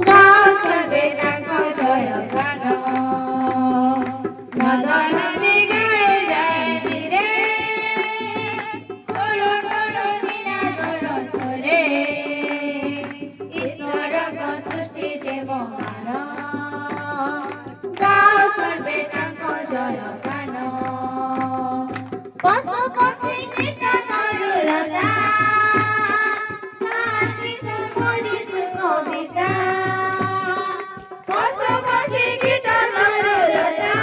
ଗାଁ ସର୍ବେ ତାଙ୍କ ଜୟ ଗାନ ନଦନଦୀ ଗାଏ ଯାଏ ଧୀରେ ଟୋଳ ଟୋଳ ନିନାଦର ସ୍ୱରେ ଈଶ୍ୱରଙ୍କ ସୃଷ୍ଟି ଯେ ମହାନ ଗାଁ ସର୍ବେ ତାଙ୍କ ଜୟ ଗାନ ପଶୁ ପକ୍ଷୀ କୀଟ ତରୁଲତା କାର୍ତ୍ତିକ ମଣିଷ କବିତା ପଶୁ ପକ୍ଷୀ କୀଟ ତରୁଲତା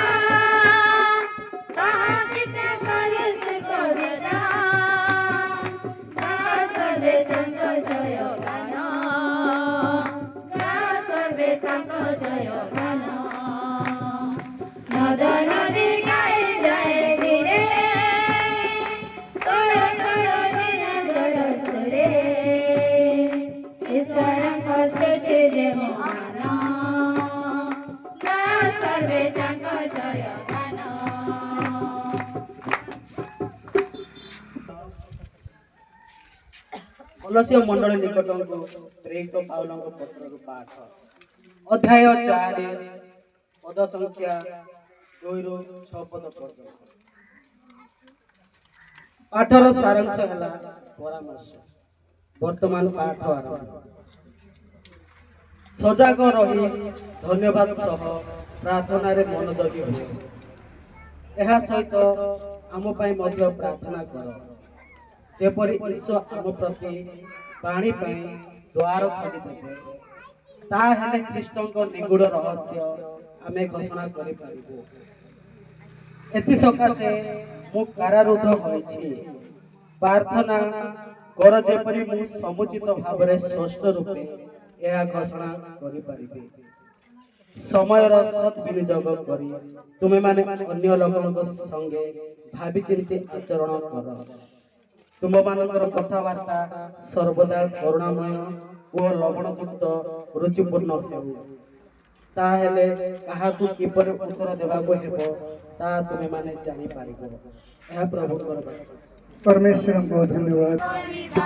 କାର୍ତ୍ତିକ ମଣିଷ କବିତା ଗାଁ ସର୍ବେ ତାଙ୍କ ଜୟ ଗାନ ଗାଁ ସର୍ବେ ତାଙ୍କ ଜୟ ଗାନ ନଦ ନଦୀ ଗାଏ ଯାଏ ଧୀରେ ଟୋଳ ଟୋଳ ନିନାଦର ସ୍ୱରେ ଈଶ୍ୱରଙ୍କ ସୃଷ୍ଟି ଯେ ମହାନ ଗାଁ ସର୍ବେ ତାଙ୍କ ଜୟ ଗାନ କଲସୀୟ ମଣ୍ଡଳୀ ନିକଟଙ୍କୁ ପ୍ରେରିତ ପାଉଲଙ୍କ ପତ୍ରରୁ ପାଠ ଅଧ୍ୟାୟ 4 ପଦ ସଂଖ୍ୟା 2ରୁ 6 ପଦ ପର୍ଯ୍ୟନ୍ତ। ପାଠର ସାରାଂଶ ହେଲା ପରାମର୍ଶ। ବର୍ତ୍ତମାନ ପାଠ ଆରମ୍ଭ। ସଜାଗ ରହି ଧନ୍ୟବାଦ ସହ ପ୍ରାର୍ଥନାରେ ମନୋଯୋଗୀ ହୁଏ। ଏହା ସହିତ ଆମ ପାଇଁ ମଧ୍ୟ ପ୍ରାର୍ଥନା କର ଯେପରି ଈଶ୍ୱର ଆମ ପ୍ରତି ପାଣି ପାଇଁ ଦ୍ୱାର ଖୋଲିଦେବେ। ତାହା ହେଲେ ଖ୍ରୀଷ୍ଟଙ୍କ ନିଗୁଡ଼ ରହସ୍ୟ ଆମେ ଘୋଷଣା କରିପାରିବୁ। ଏଥିସକାଶେ ମୁଁ କାରାରୁଦ୍ଧ ହୋଇଛି। ପ୍ରାର୍ଥନା କର ଯେପରି ମୁଁ ସମୁଚିତ ଭାବରେ ସ୍ପଷ୍ଟ ରୂପେ ଏହା ଘୋଷଣା କରିପାରିବି। ସମୟର ସତ୍ ବିନିଯୋଗ କରି ତୁମେମାନେ ଅନ୍ୟ ଲୋକଙ୍କ ସଙ୍ଗେ ଭାବିଚିନ୍ତି ଆଚରଣ କର। ତୁମମାନଙ୍କର କଥାବାର୍ତ୍ତା ସର୍ବଦା କରୁଣାମୟ ଓ ଲବଣଯୁକ୍ତ ରୁଚିପୂର୍ଣ୍ଣ ହେଉ। ତାହେଲେ କାହାକୁ କିପରି ଉତ୍ତର ଦେବାକୁ ହେବ ତାହା ତୁମେମାନେ ଜାଣିପାରିବ। ଏହା ପ୍ରଭୁଙ୍କର ବାକ୍ୟ। परमेश्वर को धन्यवाद। କରିବା